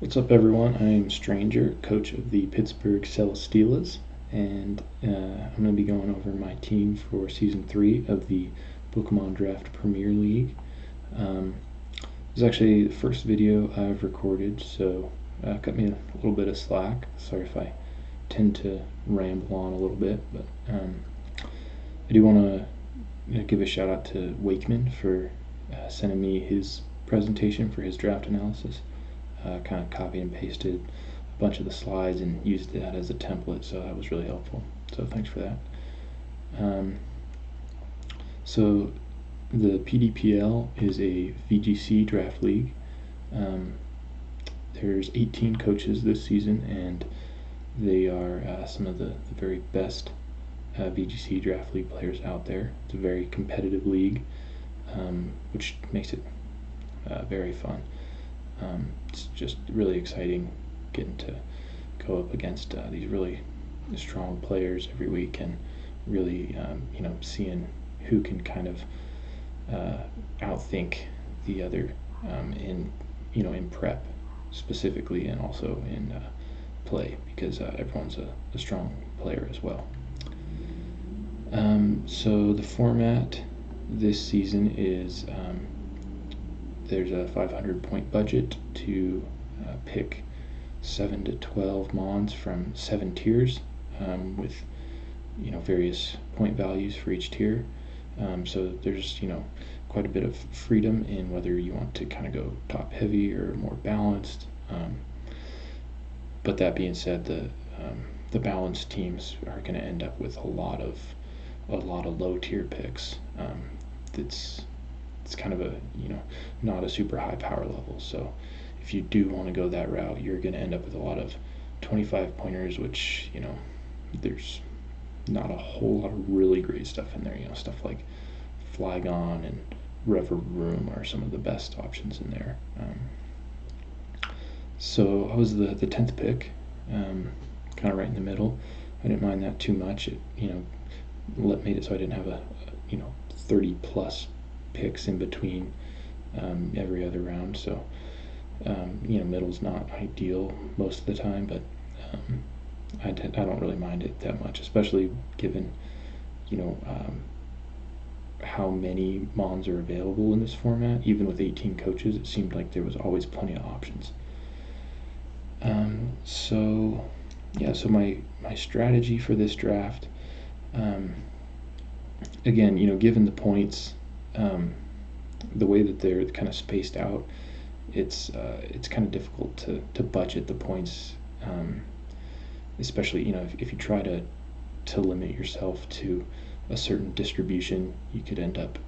What's up, everyone? I am Stranger, coach of the Pittsburgh Celestelas, and I'm going to be going over my team for Season 3 of the Pokemon Draft Premier League. This is actually the first video I've recorded, so cut me a little bit of slack. Sorry if I tend to ramble on a little bit, but I do want to give a shout out to Wakeman for sending me his presentation for his draft analysis. Kind of copied and pasted a bunch of the slides and used that as a template, so that was really helpful. So thanks for that. So the PDPL is a VGC draft league. There's 18 coaches this season, and they are some of the very best VGC draft league players out there. It's a very competitive league, which makes it very fun. It's just really exciting getting to go up against these really strong players every week, and really seeing who can kind of outthink the other in prep specifically, and also in play, because everyone's a strong player as well. So the format this season is there's a 500 point budget to pick 7 to 12 Mons from 7 tiers, with various point values for each tier. So there's quite a bit of freedom in whether you want to kind of go top heavy or more balanced. But that being said, the balanced teams are going to end up with a lot of low tier picks. It's kind of a not a super high power level. So if you do want to go that route, you're going to end up with a lot of 25 pointers, which there's not a whole lot of really great stuff in there. Stuff like Flygon and Reverum are some of the best options in there. So I was the 10th pick, kind of right in the middle. I didn't mind that too much. It made it so I didn't have a 30 plus picks in between every other round. So middle's not ideal most of the time, but I don't really mind it that much, especially given how many Mons are available in this format. Even with 18 coaches, it seemed like there was always plenty of options. So my strategy for this draft, again, given the points, the way that they're kind of spaced out, it's kind of difficult to budget the points, especially if you try to limit yourself to a certain distribution. You could end up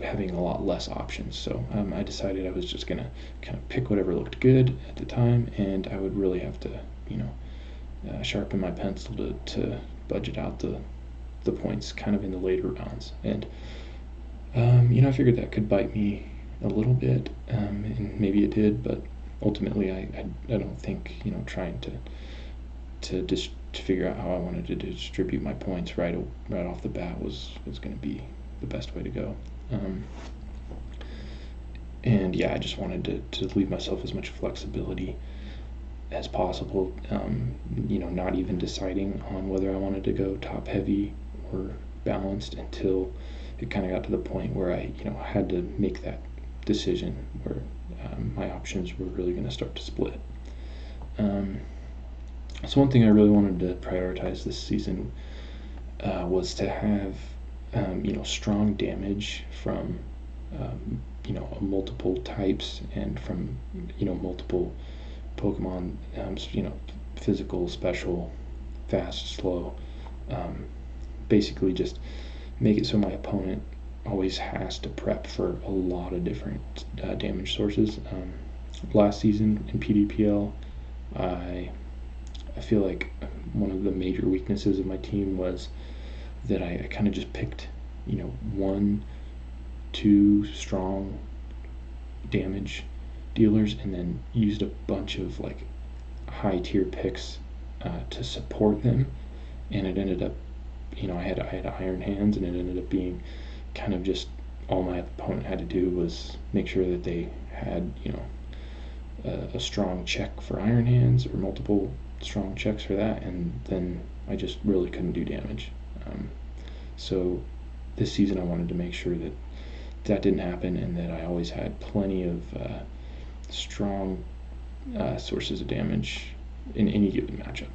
having a lot less options. So I decided I was just gonna kind of pick whatever looked good at the time, and I would really have to sharpen my pencil to budget out the points kind of in the later rounds. And I figured that could bite me a little bit, and maybe it did, but ultimately I don't think trying to figure out how I wanted to distribute my points right off the bat was going to be the best way to go. And yeah, I just wanted to leave myself as much flexibility as possible, not even deciding on whether I wanted to go top heavy or balanced until it kind of got to the point where I had to make that decision, where my options were really going to start to split. So one thing I really wanted to prioritize this season was to have strong damage from multiple types, and from multiple Pokemon, physical, special, fast, slow. Basically just make it so my opponent always has to prep for a lot of different damage sources. Last season in PDPL, I feel like one of the major weaknesses of my team was that I kind of just picked 1, 2 strong damage dealers, and then used a bunch of high tier picks to support them, and it ended up I had iron hands, and it ended up being kind of just all my opponent had to do was make sure that they had, a strong check for iron hands or multiple strong checks for that, and then I just really couldn't do damage. So this season I wanted to make sure that that didn't happen, and that I always had plenty of strong sources of damage in any given matchup.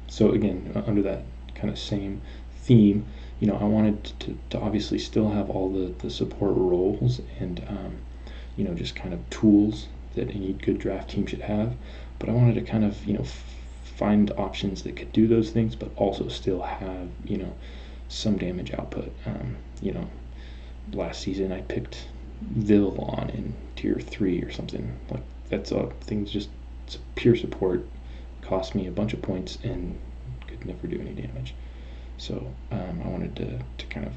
So again, under that kind of same theme, I wanted to obviously still have all the support roles and just kind of tools that any good draft team should have, but I wanted to kind of find options that could do those things but also still have some damage output. Last season I picked Villon in tier 3 or something. Like, that's a thing, just it's pure support, cost me a bunch of points and could never do any damage. So I wanted to kind of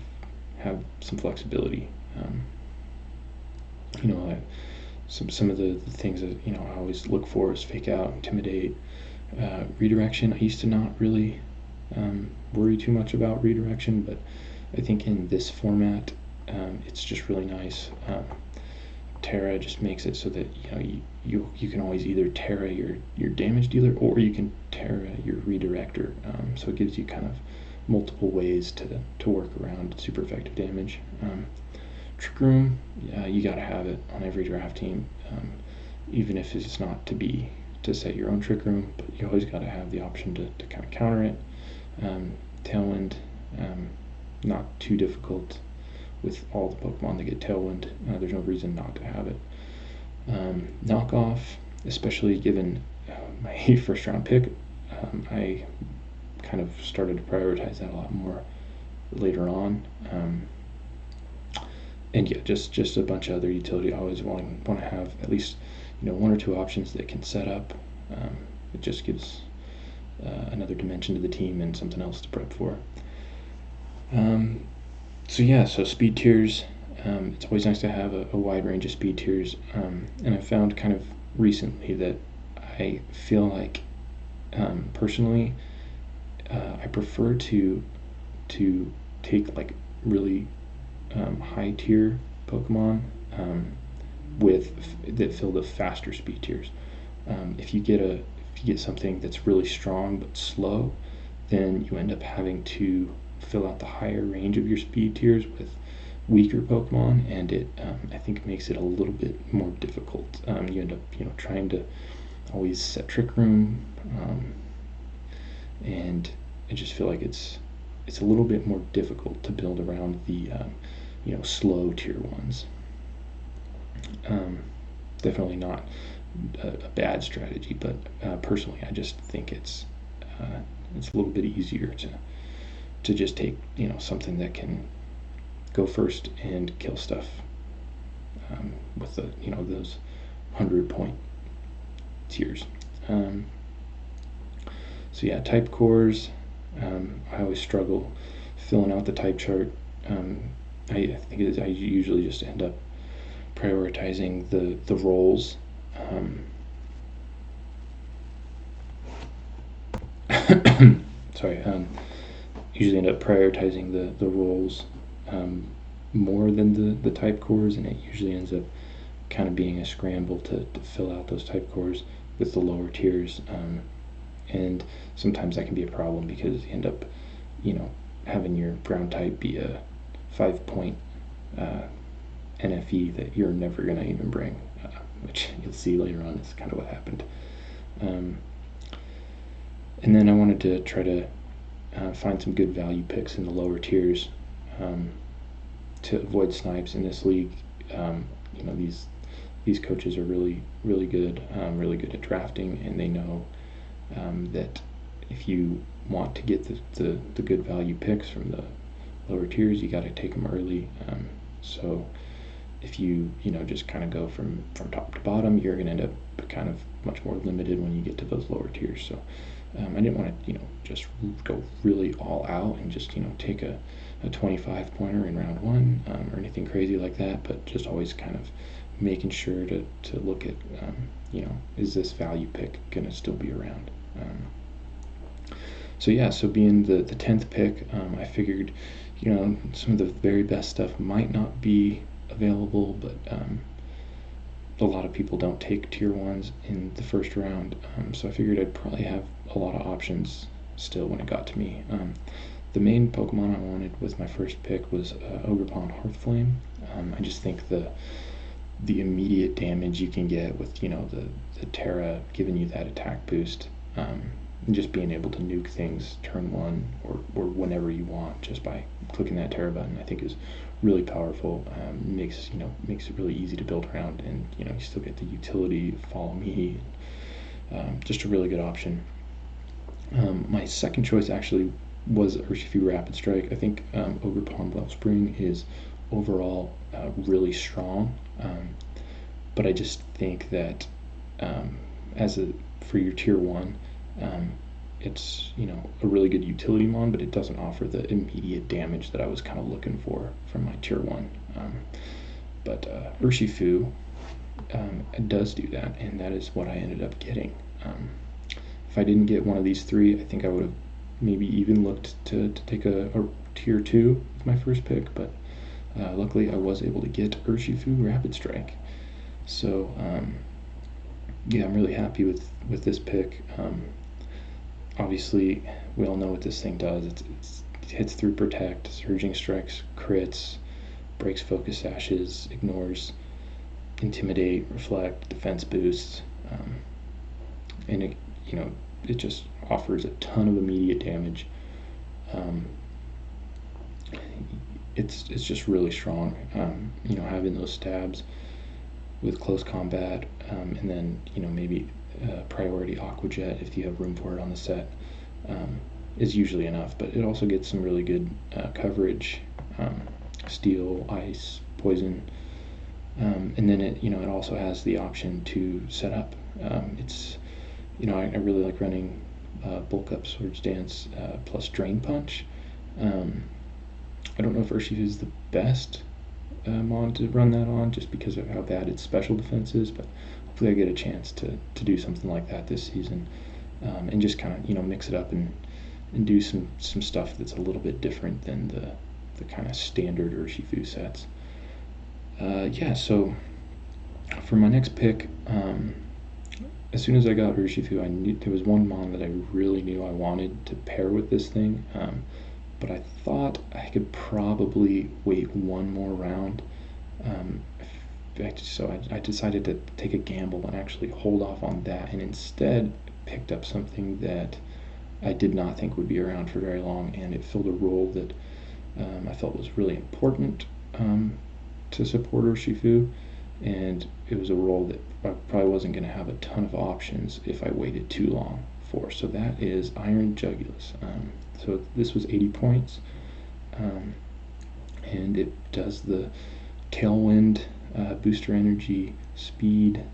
have some flexibility. Some of the things that I always look for is fake out, intimidate, redirection. I used to not really worry too much about redirection, but I think in this format it's just really nice. Terra just makes it so that you can always either Terra your damage dealer, or you can Terra your redirector. So it gives you kind of multiple ways to work around super effective damage. Trick Room, you got to have it on every draft team, even if it's not to set your own Trick Room, but you always got to have the option to kind of counter it. Tailwind, not too difficult with all the Pokemon that get Tailwind. There's no reason not to have it. Knockoff, especially given my first round pick, I kind of started to prioritize that a lot more later on. And yeah, just a bunch of other utility. I always want to have at least one or two options that can set up. It just gives another dimension to the team and something else to prep for. So speed tiers. It's always nice to have a wide range of speed tiers, and I found kind of recently that I feel like personally I prefer to take like really high tier Pokemon that fill the faster speed tiers. If you get something that's really strong but slow, then you end up having to fill out the higher range of your speed tiers with weaker Pokemon, and it I think makes it a little bit more difficult. You end up trying to always set Trick Room, and I just feel like it's a little bit more difficult to build around the slow tier ones. Definitely not a bad strategy, but personally I just think it's a little bit easier to just take something that can go first and kill stuff with those 100-point tiers. Type cores. I always struggle filling out the type chart. I think I usually just end up prioritizing the roles. Usually end up prioritizing the roles more than the type cores, and it usually ends up kind of being a scramble to fill out those type cores with the lower tiers, and sometimes that can be a problem because you end up having your ground type be a 5-point NFE that you're never going to even bring, which you'll see later on is kind of what happened. And then I wanted to try to find some good value picks in the lower tiers to avoid snipes in this league. These coaches are really good at drafting, and they know that if you want to get the good value picks from the lower tiers, you got to take them early. So if you just kind of go from top to bottom, you're going to end up kind of much more limited when you get to those lower tiers. So I didn't want to just go really all out and just take a 25 pointer in round 1 or anything crazy like that, but just always kind of making sure to look at is this value pick going to still be around. So being the 10th pick, I figured some of the very best stuff might not be available, but a lot of people don't take tier 1s in the first round, so I figured I'd probably have a lot of options still when it got to me. The main Pokemon I wanted with my first pick was Ogerpon Hearthflame. I just think the immediate damage you can get with the Terra giving you that attack boost, and just being able to nuke things turn 1 or whenever you want just by clicking that Terra button, I think is really powerful. Makes it really easy to build around, and you still get the utility, follow me, just a really good option. My second choice actually was Urshifu Rapid Strike. I think Ogerpon Wellspring is overall really strong, but I just think that for your tier 1, it's a really good utility mon, but it doesn't offer the immediate damage that I was kind of looking for from my tier 1. But Urshifu does do that, and that is what I ended up getting. If I didn't get one of these 3, I think I would have maybe even looked to take a tier 2 with my first pick, but luckily I was able to get Urshifu Rapid Strike. So yeah, I'm really happy with this pick. Obviously, we all know what this thing does. It hits through Protect, Surging Strikes, crits, breaks Focus Sashes, ignores Intimidate, Reflect, Defense boosts, and it just offers a ton of immediate damage. It's just really strong. Having those stabs with close combat, and then maybe priority Aqua Jet if you have room for it on the set, is usually enough. But it also gets some really good coverage, Steel, Ice, Poison, and then it also has the option to set up. I really like running Bulk Up Swords Dance plus Drain Punch. I don't know if Urshifu is the best mon to run that on, just because of how bad its special defense is, but hopefully I get a chance to do something like that this season, and just kind of mix it up and do some stuff that's a little bit different than the kind of standard Urshifu sets. So for my next pick, as soon as I got Urshifu, I knew there was one mon that I really knew I wanted to pair with this thing, but I thought I could probably wait one more round. So I decided to take a gamble and actually hold off on that, and instead picked up something that I did not think would be around for very long, and it filled a role that I felt was really important to support Urshifu, and it was a role that I probably wasn't going to have a ton of options if I waited too long for. So that is Iron Jugulus. So this was 80 points, and it does the Tailwind, booster energy, speed,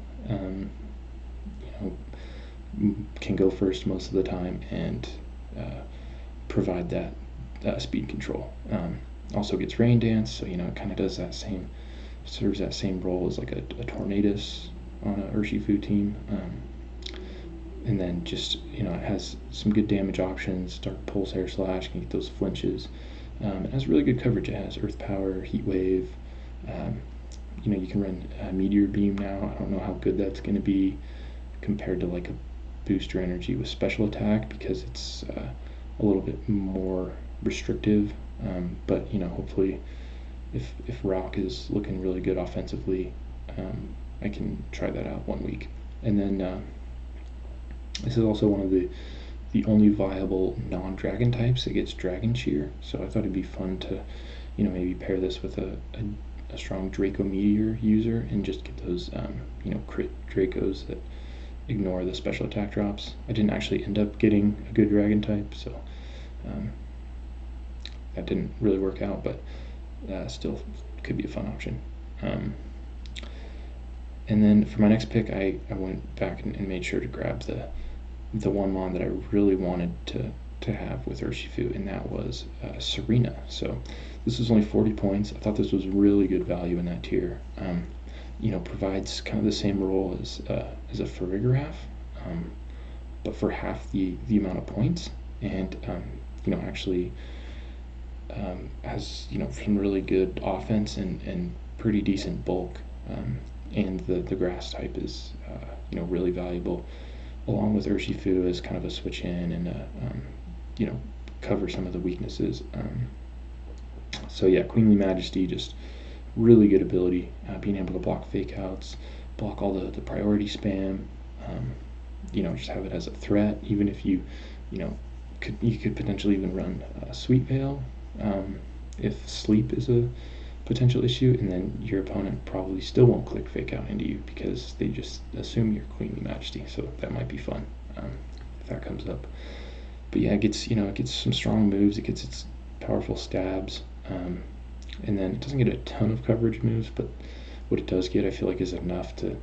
can go first most of the time, and provide that speed control. Also gets Rain Dance, so it kind of does serves that same role as like a Tornadus on a Urshifu team. And then just it has some good damage options. Dark Pulse, Air Slash, can get those flinches. It has really good coverage. It has Earth Power, Heat Wave. You can run Meteor Beam now. I don't know how good that's going to be compared to like a booster energy with special attack, because it's a little bit more restrictive. But hopefully, if Rock is looking really good offensively, I can try that out 1 week. And then this is also one of the only viable non-dragon types that gets Dragon Cheer. So I thought it'd be fun to maybe pair this with a strong Draco Meteor user and just get those crit Dracos that ignore the special attack drops. I didn't actually end up getting a good dragon type, so that didn't really work out, but still could be a fun option. And then for my next pick, I went back and made sure to grab the one mon that I really wanted to have with Urshifu, and that was Serena. So this was only 40 points. I thought this was really good value in that tier. Provides kind of the same role as a Farigiraf, but for half the amount of points, and actually has some really good offense and pretty decent bulk, and the grass type is really valuable, along with Urshifu as kind of a switch in and cover some of the weaknesses. So yeah, Queenly Majesty, just really good ability, being able to block fake outs, block all the priority spam, just have it as a threat, even if you could potentially even run Sweet Veil, if sleep is a potential issue, and then your opponent probably still won't click fake out into you because they just assume you're Queenly Majesty. So that might be fun if that comes up. But yeah, it gets some strong moves. It gets its powerful stabs, and then it doesn't get a ton of coverage moves, but what it does get, I feel like, is enough to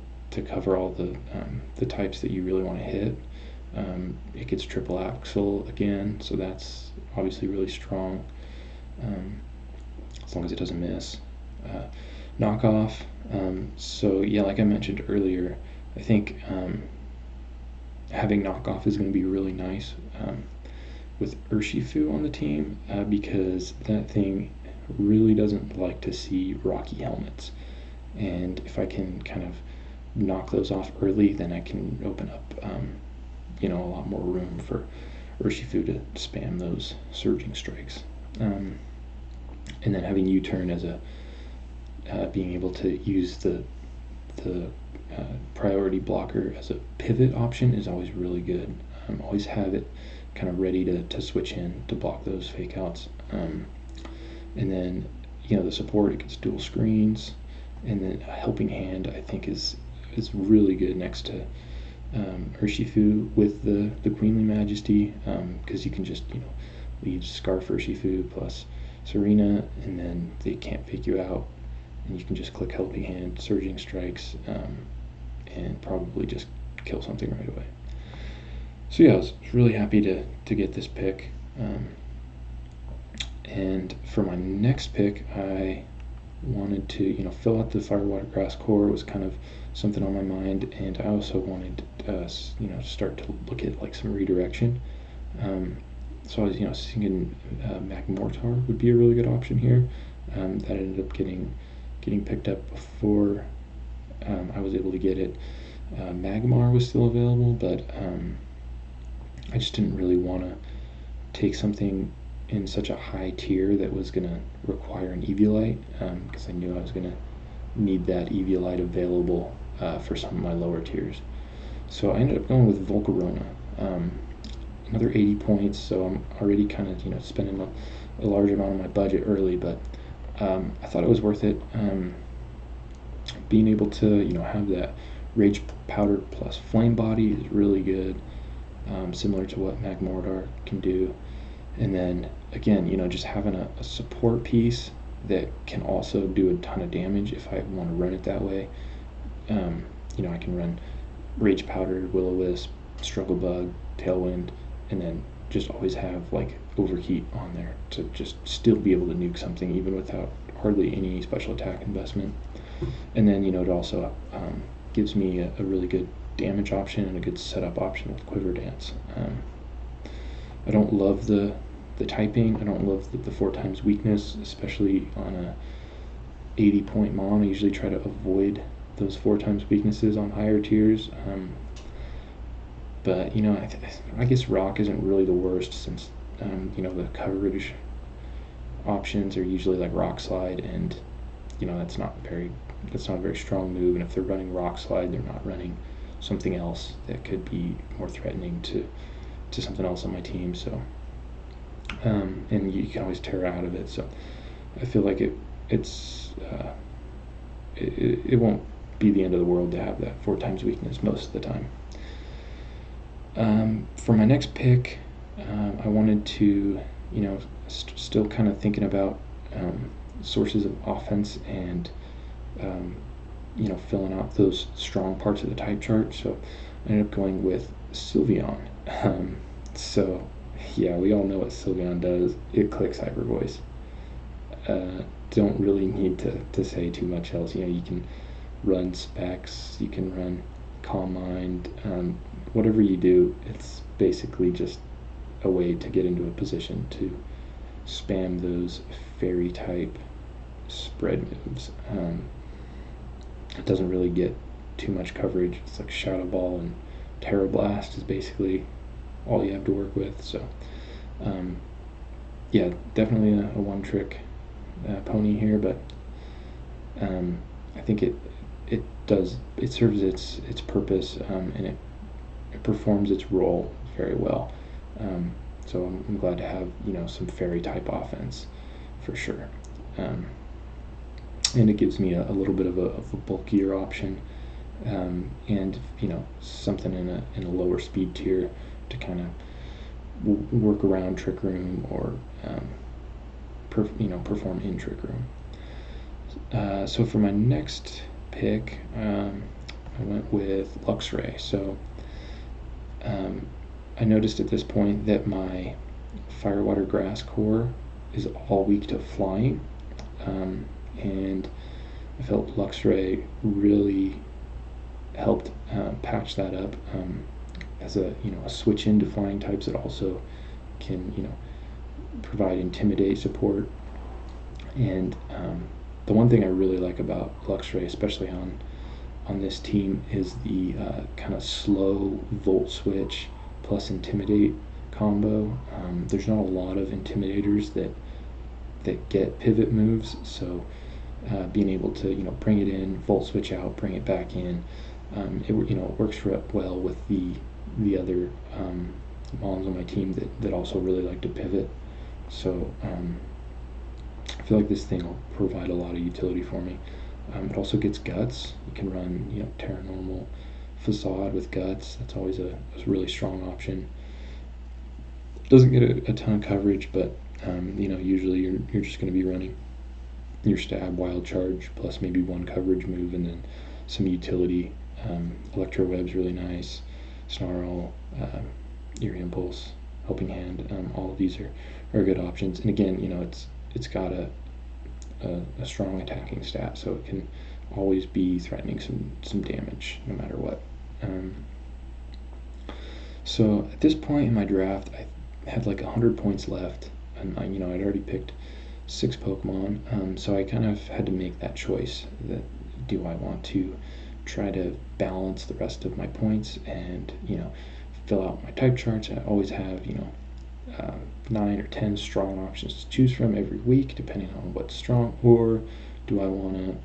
cover all the types that you really want to hit. It gets triple axle again, so that's obviously really strong, as long as it doesn't miss. Knockoff. So yeah, like I mentioned earlier, I think having knockoff is going to be really nice with Urshifu on the team, because that thing really doesn't like to see rocky helmets, and if I can kind of knock those off early, then I can open up a lot more room for Urshifu to spam those surging strikes. And then having U-turn as a being able to use the priority blocker as a pivot option is always really good. Always have it kind of ready to switch in to block those fake outs. And then the support, it gets dual screens, and then a helping hand, I think, is really good next to Urshifu with the Queenly Majesty, because you can just leave Scarf Urshifu plus Serena, and then they can't pick you out, and you can just click Helping Hand, Surging Strikes, and probably just kill something right away. So yeah, I was really happy to get this pick. And for my next pick, I wanted to fill out the Firewater Grass core. It was kind of something on my mind, and I also wanted start to look at like some redirection. So I was thinking Magmortar would be a really good option here. That ended up getting picked up before I was able to get it. Magmar was still available, but I just didn't really want to take something in such a high tier that was going to require an Eviolite, because I knew I was going to need that Eviolite available for some of my lower tiers. So I ended up going with Volcarona. Another 80 points, so I'm already kind of spending a large amount of my budget early, but I thought it was worth it. Being able to have that Rage Powder plus Flame Body is really good, similar to what Magmortar can do. And then again, just having a support piece that can also do a ton of damage if I want to run it that way. I can run Rage Powder, Will-O-Wisp, Struggle Bug, Tailwind, and then just always have like Overheat on there to just still be able to nuke something even without hardly any special attack investment. And then it also gives me a really good damage option and a good setup option with Quiver Dance. I don't love the typing. I don't love the 4x weakness, especially on a 80 point mon. I usually try to avoid those 4x weaknesses on higher tiers. But I guess Rock isn't really the worst, since the coverage options are usually like Rock Slide, and that's not a very strong move. And if they're running Rock Slide, they're not running something else that could be more threatening to something else on my team. So and you can always tear out of it. So I feel like it won't be the end of the world to have that 4x weakness most of the time. For my next pick, I wanted to, still kind of thinking about sources of offense and, filling out those strong parts of the type chart. So I ended up going with Sylveon. So yeah, we all know what Sylveon does. It clicks Hyper Voice. Don't really need to say too much else. You can run Specs, you can run Calm Mind, whatever you do, it's basically just a way to get into a position to spam those fairy type spread moves. It doesn't really get too much coverage. It's like Shadow Ball and Terra Blast is basically all you have to work with. So yeah, definitely a one-trick pony here, but I think it serves its purpose, and it performs its role very well. So I'm glad to have some fairy type offense for sure, and it gives me a little bit of a bulkier option, and something in a lower speed tier to kind of work around Trick Room or perform in Trick Room. So for my next pick, I went with Luxray. So I noticed at this point that my Firewater Grass core is all weak to flying, and I felt Luxray really helped patch that up as a switch into flying types that also can provide Intimidate support. And the one thing I really like about Luxray, especially on this team, is the kind of slow Volt Switch plus Intimidate combo. There's not a lot of Intimidators that get pivot moves, so being able to bring it in, Volt Switch out, bring it back in, it works well with the other moms on my team that also really like to pivot. So I feel like this thing will provide a lot of utility for me. It also gets Guts. You can run Terra Normal Facade with Guts. That's always a really strong option. Doesn't get a ton of coverage, but usually you're just going to be running your Stab, Wild Charge, plus maybe one coverage move, and then some utility. Electro Web's really nice. Snarl, Eerie Impulse, Helping Hand. All of these are good options. And again, it's got a strong attacking stat, so it can always be threatening some damage no matter what. So at this point in my draft, I had like 100 points left, and I'd already picked 6 Pokemon, so I kind of had to make that choice. That do I want to try to balance the rest of my points and fill out my type charts? I always have 9 or 10 strong options to choose from every week, depending on what's strong, or do I want to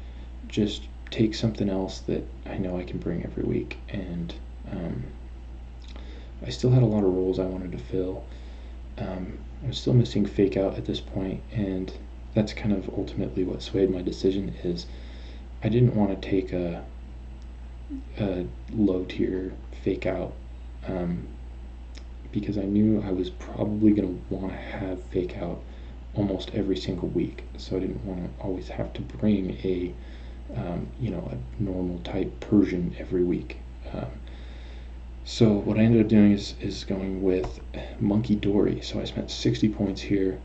just take something else that I know I can bring every week? And I still had a lot of roles I wanted to fill. I was still missing Fake Out at this point, and that's kind of ultimately what swayed my decision. Is I didn't want to take a low tier Fake Out, because I knew I was probably going to want to have Fake Out almost every single week, so I didn't want to always have to bring a normal type Persian every week. So what I ended up doing is going with Monkey Dory. So I spent 60 points here,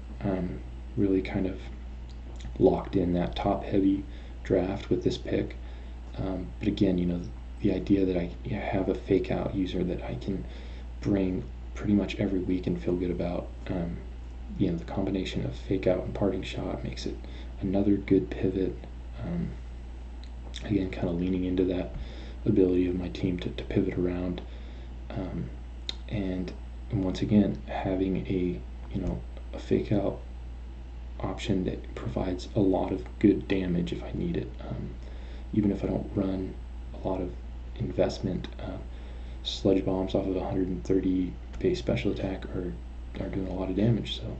really kind of locked in that top heavy draft with this pick. But again, the idea that I have a Fake Out user that I can bring pretty much every week and feel good about. The combination of Fake Out and Parting Shot makes it another good pivot. Again, kind of leaning into that ability of my team to pivot around. And once again, having a Fake Out option that provides a lot of good damage if I need it. Even if I don't run a lot of investment, Sludge Bombs off of 130 base special attack are doing a lot of damage. So,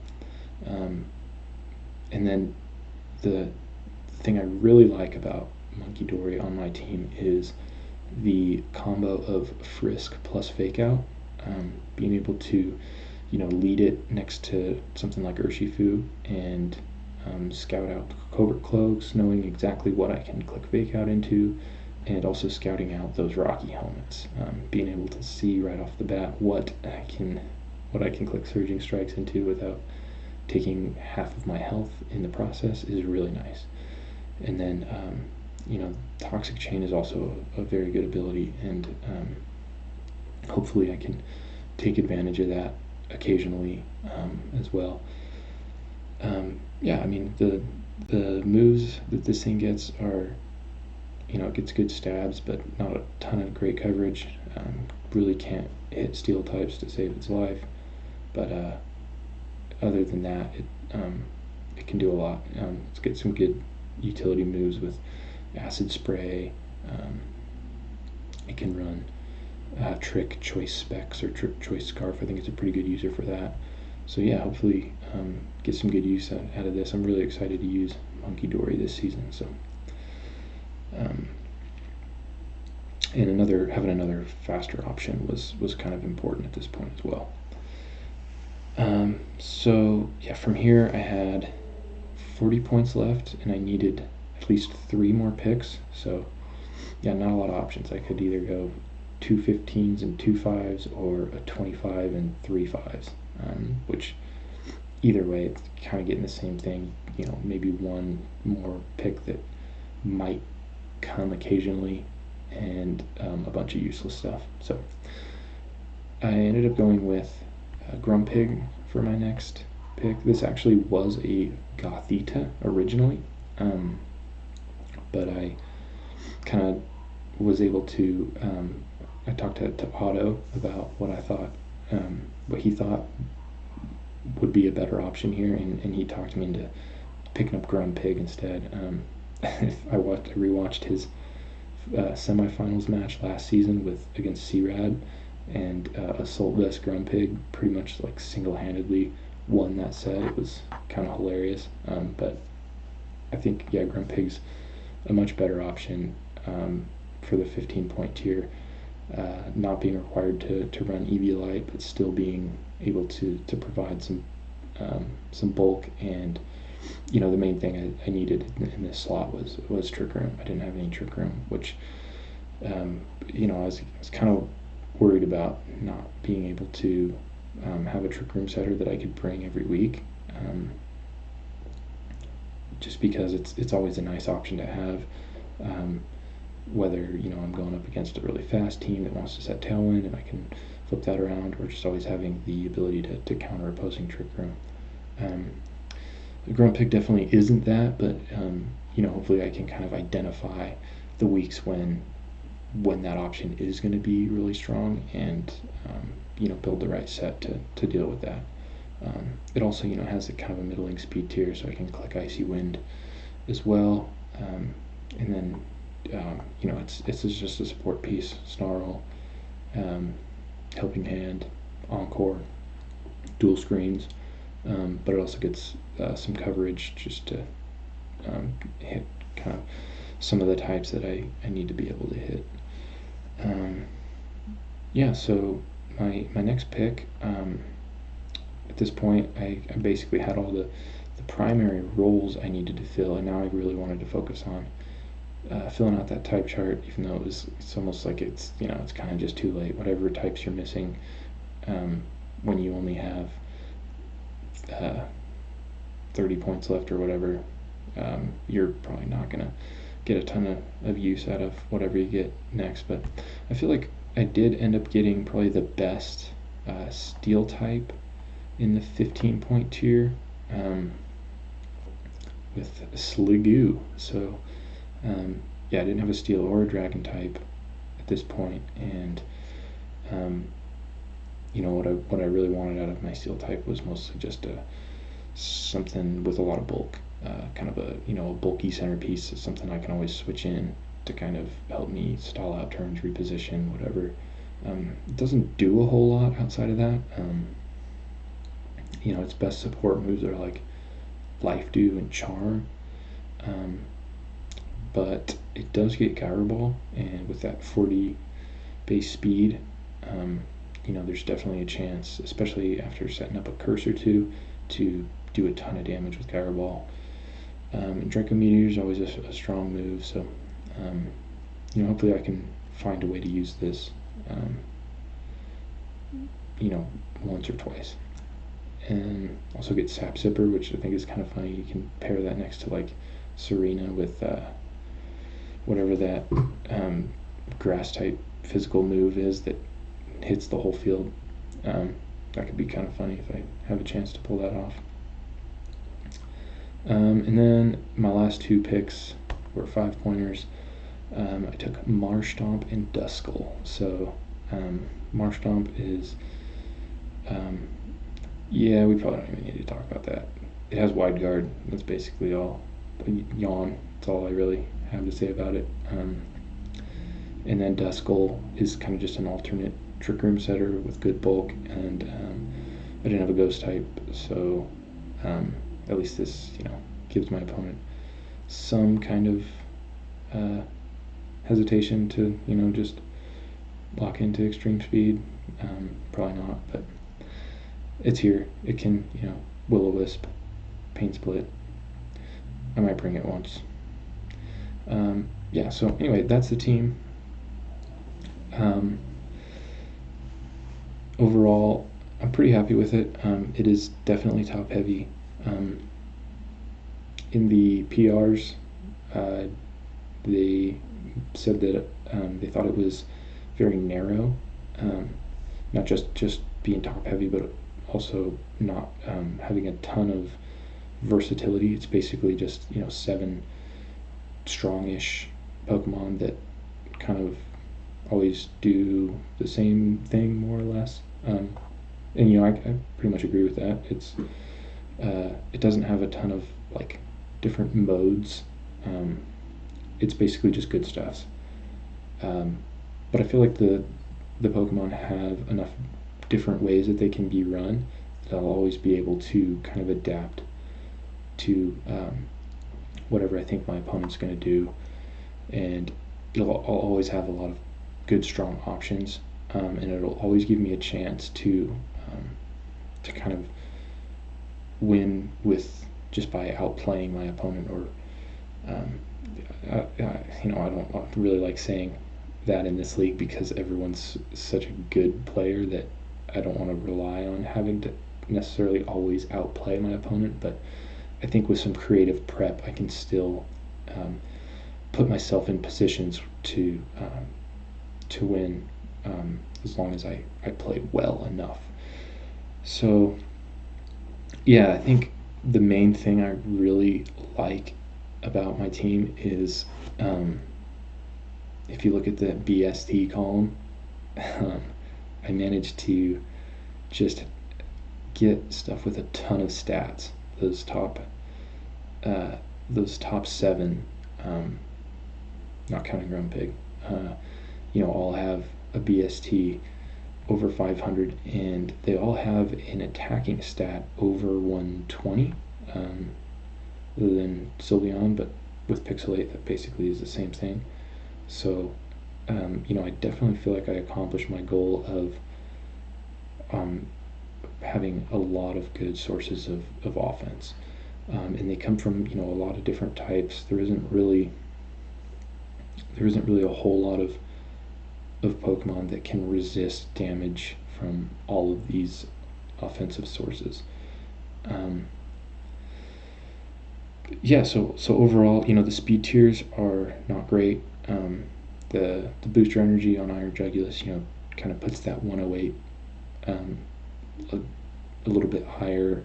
and then the thing I really like about Monkey Dory on my team is the combo of Frisk plus Fake Out. Being able to lead it next to something like Urshifu and scout out Covert Cloaks, knowing exactly what I can click Fake Out into, and also scouting out those Rocky Helmets. Being able to see right off the bat what I can click Surging Strikes into without taking half of my health in the process is really nice. And then Toxic Chain is also a very good ability, and hopefully I can take advantage of that occasionally as well. Yeah, I mean, The moves that this thing gets are, it gets good stabs, but not a ton of great coverage. Really can't hit steel types to save its life, but other than that, it can do a lot. It's got some good utility moves with acid spray. It can run trick choice specs or trick choice scarf. I think it's a pretty good user for that. So yeah, hopefully get some good use out of this. I'm really excited to use Monkey Dory this season. So and having another faster option was kind of important at this point as well. So yeah, from here I had 40 points left, and I needed at least 3 more picks. So yeah, not a lot of options. I could either go 2 15s and 2 5s, or a 25 and 3 5s, which either way it's kind of getting the same thing. Maybe one more pick that might come occasionally, and a bunch of useless stuff. So I ended up going with Grumpig for my next pick. This actually was a Gothita originally, but I kind of was able to I talked to Otto about what I thought, what he thought would be a better option here, and he talked me into picking up Grumpig instead. I rewatched his semifinals match last season against C-Rad, and Assault Vest Grumpig pretty much like single-handedly won that set. It was kind of hilarious, but I think Grumpig's a much better option for the 15-point tier, not being required to run Eviolite, but still being able to provide some bulk. And the main thing I needed in this slot was Trick Room. I didn't have any Trick Room, which I was kind of worried about not being able to have a Trick Room setter that I could bring every week, just because it's always a nice option to have, whether I'm going up against a really fast team that wants to set Tailwind and I can flip that around, or just always having the ability to counter opposing Trick Room. Grumpig definitely isn't that, but hopefully I can kind of identify the weeks when that option is going to be really strong, and build the right set to deal with that. It also has a kind of a middling speed tier, so I can click Icy Wind as well, and then it's just a support piece. Snarl, Helping Hand, Encore, dual screens, but it also gets some coverage just to hit kind of some of the types that I need to be able to hit. So my next pick, at this point I basically had all the primary roles I needed to fill, and now I really wanted to focus on filling out that type chart, even though it's almost like it's kind of just too late. Whatever types you're missing, when you only have 30 points left or whatever, you're probably not gonna get a ton of use out of whatever you get next. But I feel like I did end up getting probably the best steel type in the 15-point tier, with Sliggoo. So I didn't have a steel or a dragon type at this point, and what I really wanted out of my steel type was mostly just something with a lot of bulk, kind of a bulky centerpiece, something I can always switch in to kind of help me stall out turns, reposition, whatever. It doesn't do a whole lot outside of that. Its best support moves are like Life Dew and Charm, but it does get Gyro Ball, and with that 40 base speed, there's definitely a chance, especially after setting up a curse or two, to do a ton of damage with Gyro Ball. And Draco Meteor is always a strong move, so hopefully I can find a way to use this once or twice. And also get Sap Zipper, which I think is kind of funny. You can pair that next to like Serena with whatever that grass type physical move is that hits the whole field. That could be kind of funny if I have a chance to pull that off. And then my last two picks were 5-pointers. I took Marstomp and Duskull. So Marstomp is, yeah, we probably don't even need to talk about that. It has wide guard. That's basically all. Yawn. That's all I really have to say about it. And then Duskull is kind of just an alternate Trick Room setter with good bulk, and I didn't have a ghost type, so at least this, gives my opponent some kind of hesitation to, just lock into extreme speed. Probably not, but it's here. It can, Will-O-Wisp, Pain Split. I might bring it once. Yeah, so anyway, that's the team. Overall, I'm pretty happy with it. It is definitely top heavy. In the PRs, they said that they thought it was very narrow, not just being top heavy, but also not having a ton of versatility. It's basically just 7 strongish Pokemon that kind of always do the same thing more or less. And I pretty much agree with that. It doesn't have a ton of different modes. It's basically just good stuff. But I feel like the Pokemon have enough different ways that they can be run that I'll always be able to kind of adapt to whatever I think my opponent's going to do, and I'll always have a lot of good, strong options, and it'll always give me a chance to kind of win with just by outplaying my opponent, or I don't really like saying that in this league because everyone's such a good player that I don't want to rely on having to necessarily always outplay my opponent, but I think with some creative prep I can still put myself in positions to win, as long as I play well enough. So yeah, I think the main thing I really like about my team is, if you look at the BST column, I managed to just get stuff with a ton of stats. Those top 7, not counting Grumpig, all have a BST over 500, and they all have an attacking stat over 120, other than Sylveon, but with Pixelate that basically is the same thing. So I definitely feel like I accomplished my goal of having a lot of good sources of offense, and they come from a lot of different types. There isn't really a whole lot of Pokemon that can resist damage from all of these offensive sources. Yeah, so overall, the speed tiers are not great. The booster energy on Iron Jugulus, kind of puts that 108 a little bit higher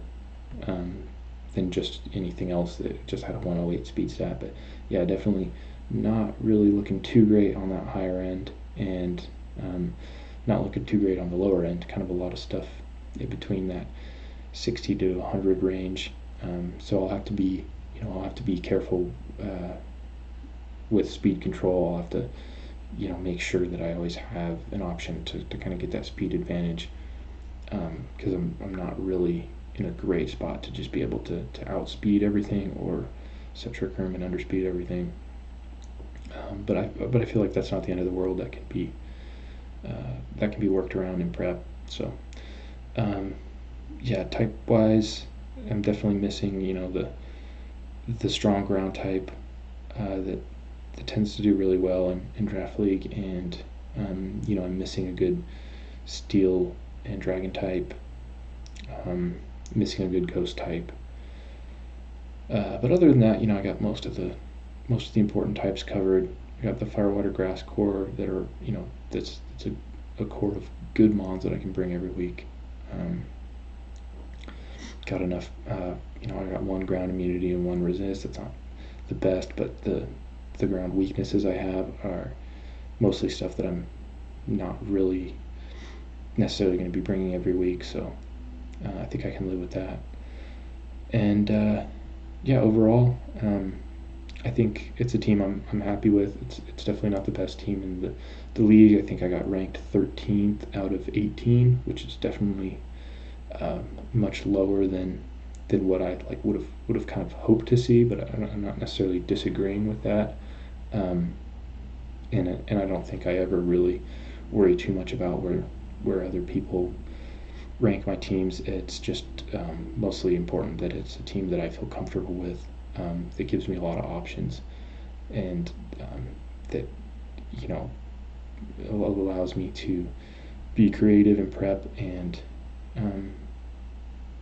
than just anything else that just had a 108 speed stat. But yeah, definitely not really looking too great on that higher end, and not looking too great on the lower end. Kind of a lot of stuff in between that 60 to 100 range. So I'll have to be careful with speed control. I'll have to make sure that I always have an option to kind of get that speed advantage, because I'm not really in a great spot to just be able to outspeed everything or set Trick Room and underspeed everything. But I feel like that's not the end of the world. That can be worked around in prep. So yeah, type wise, I'm definitely missing the strong ground type that tends to do really well in draft league, and I'm missing a good steel and dragon type, missing a good ghost type, but other than that, I got most of the important types covered. I got the firewater grass core that are that's a core of good mons that I can bring every week. got enough. I got 1 ground immunity and 1 resist. That's not the best, but the ground weaknesses I have are mostly stuff that I'm not really necessarily going to be bringing every week. So I think I can live with that. And yeah, overall, I think it's a team I'm happy with. It's definitely not the best team in the league. I think I got ranked 13th out of 18, which is definitely much lower than what I would have kind of hoped to see. But I'm not necessarily disagreeing with that. And I don't think I ever really worry too much about where other people rank my teams. It's just mostly important that it's a team that I feel comfortable with, that gives me a lot of options, and that allows me to be creative and prep and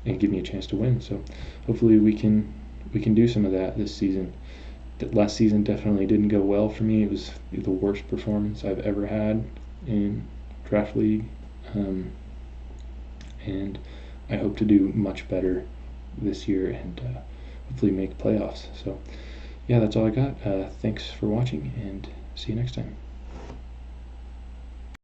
give me a chance to win. So hopefully we can do some of that this season. That last season definitely didn't go well for me. It was the worst performance I've ever had in draft league, and I hope to do much better this year and hopefully make playoffs. So yeah, that's all I got. Thanks for watching, and see you next time.